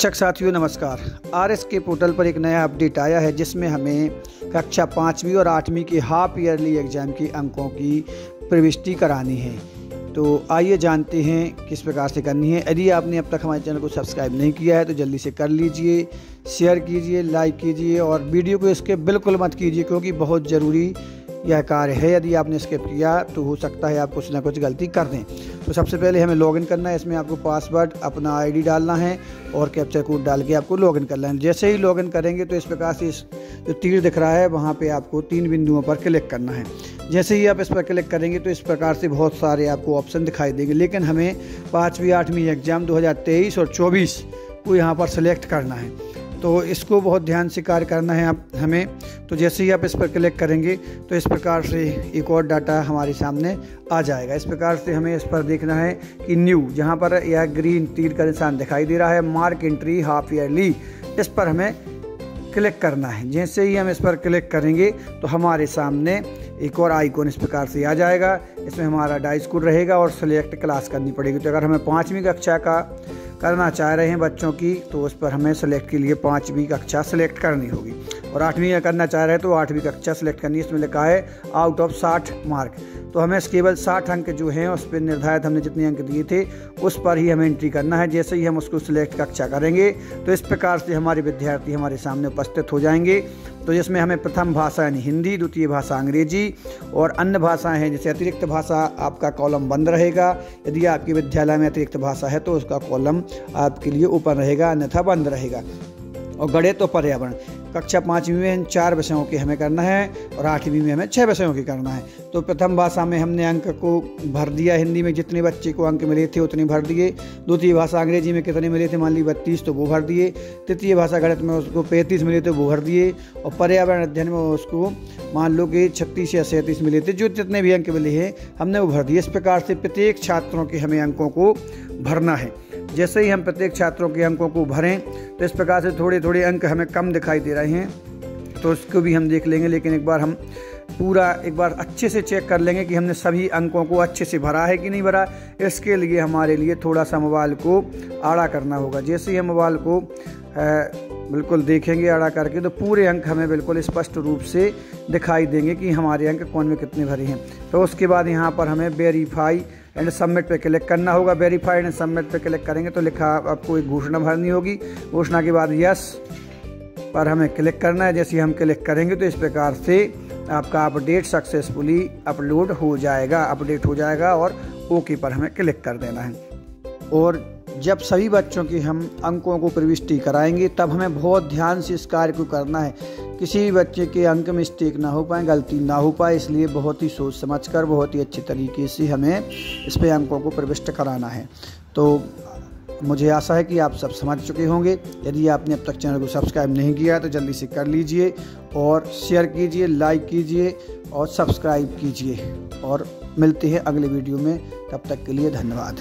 शिक्षक साथियों नमस्कार। RSK पोर्टल पर एक नया अपडेट आया है जिसमें हमें कक्षा 5वीं और 8वीं के हाफ ईयरली एग्ज़ाम के अंकों की प्रविष्टि करानी है। तो आइए जानते हैं किस प्रकार से करनी है। यदि आपने अब तक हमारे चैनल को सब्सक्राइब नहीं किया है तो जल्दी से कर लीजिए, शेयर कीजिए, लाइक कीजिए और वीडियो को स्किप बिल्कुल मत कीजिए क्योंकि बहुत ज़रूरी यह कार्य है। यदि आपने स्किप किया तो हो सकता है आप कुछ ना कुछ गलती कर दें। तो सबसे पहले हमें लॉगिन करना है। इसमें आपको पासवर्ड, अपना आईडी डालना है और कैप्चर कोड डाल के आपको लॉगिन करना है। जैसे ही लॉगिन करेंगे तो इस प्रकार से इस जो तीर दिख रहा है वहाँ पे आपको 3 बिंदुओं पर क्लिक करना है। जैसे ही आप इस पर क्लिक करेंगे तो इस प्रकार से बहुत सारे आपको ऑप्शन दिखाई देंगे, लेकिन हमें 5वीं 8वीं एग्ज़ाम 2023 और 24 को यहाँ पर सेलेक्ट करना है। तो इसको बहुत ध्यान से कार्य करना है हमें। तो जैसे ही आप इस पर क्लिक करेंगे तो इस प्रकार से एक और डाटा हमारे सामने आ जाएगा। इस प्रकार से हमें इस पर देखना है कि न्यू, जहां पर यह ग्रीन तीर का निशान दिखाई दे रहा है, मार्क एंट्री हाफ ईयरली, इस पर हमें क्लिक करना है। जैसे ही हम इस पर क्लिक करेंगे तो हमारे सामने एक और आइकॉन इस प्रकार से आ जाएगा। इसमें हमारा डाइस कोड रहेगा और सिलेक्ट क्लास करनी पड़ेगी। तो अगर हमें 5वीं कक्षा का करना चाह रहे हैं बच्चों की तो उस पर हमें सेलेक्ट के लिए 5वीं कक्षा सेलेक्ट करनी होगी, और 8वीं का करना चाह रहे हैं तो 8वीं कक्षा सेलेक्ट करनी है। इसमें लिखा है आउट ऑफ 60 मार्क, तो हमें केवल 60 अंक जो हैं उस पर निर्धारित हमने जितने अंक दिए थे उस पर ही हमें एंट्री करना है। जैसे ही हम उसको सिलेक्ट कक्षा करेंगे तो इस प्रकार से हमारे विद्यार्थी हमारे सामने उपस्थित हो जाएंगे। तो जिसमें हमें प्रथम भाषा यानी हिंदी, द्वितीय भाषा अंग्रेजी और अन्य भाषाएं हैं जैसे अतिरिक्त भाषा, आपका कॉलम बंद रहेगा। यदि आपके विद्यालय में अतिरिक्त भाषा है तो उसका कॉलम आपके लिए ओपन रहेगा, अन्यथा बंद रहेगा। और गणित और पर्यावरण कक्षा 5वीं में इन 4 विषयों की हमें करना है और 8वीं में हमें 6 विषयों की करना है। तो प्रथम भाषा में हमने अंक को भर दिया, हिंदी में जितने बच्चे को अंक मिले थे उतने भर दिए। द्वितीय भाषा अंग्रेजी में कितने मिले थे, मान ली 32, तो वो भर दिए। तृतीय भाषा गणित में उसको 35 मिले थे, वो भर दिए। और पर्यावरण अध्ययन में उसको मान लो कि 36 या 37 मिले थे, जो जितने भी अंक मिले हैं हमने वो भर दिए। इस प्रकार से प्रत्येक छात्रों के हमें अंकों को भरना है। जैसे ही हम प्रत्येक छात्रों के अंकों को भरें तो इस प्रकार से थोड़े थोड़े अंक हमें कम दिखाई दे रहे हैं, तो उसको भी हम देख लेंगे। लेकिन एक बार अच्छे से चेक कर लेंगे कि हमने सभी अंकों को अच्छे से भरा है कि नहीं भरा। इसके लिए हमारे लिए थोड़ा सा मोबाइल को आड़ा करना होगा। जैसे ही हम मोबाइल को बिल्कुल देखेंगे आड़ा करके तो पूरे अंक हमें बिल्कुल स्पष्ट रूप से दिखाई देंगे कि हमारे अंक कौन में कितने भरे हैं। तो उसके बाद यहाँ पर हमें वेरीफाई एंड सबमिट पे क्लिक करना होगा। वेरीफाइड एंड सबमिट पे क्लिक करेंगे तो लिखा आपको एक घोषणा भरनी होगी। घोषणा के बाद यस पर हमें क्लिक करना है। जैसे हम क्लिक करेंगे तो इस प्रकार से आपका अपडेट सक्सेसफुली अपडेट हो जाएगा और ओके पर हमें क्लिक कर देना है। और जब सभी बच्चों की हम अंकों को प्रविष्टि कराएंगे तब हमें बहुत ध्यान से इस कार्य को करना है। किसी भी बच्चे के अंक मिस्टेक ना हो पाए, गलती ना हो पाए, इसलिए बहुत ही सोच समझकर बहुत ही अच्छे तरीके से हमें इस पे अंकों को प्रविष्ट कराना है। तो मुझे आशा है कि आप सब समझ चुके होंगे। यदि आपने अब तक चैनल को सब्सक्राइब नहीं किया तो जल्दी से कर लीजिए और शेयर कीजिए, लाइक कीजिए और सब्सक्राइब कीजिए। और मिलते हैं अगले वीडियो में, तब तक के लिए धन्यवाद।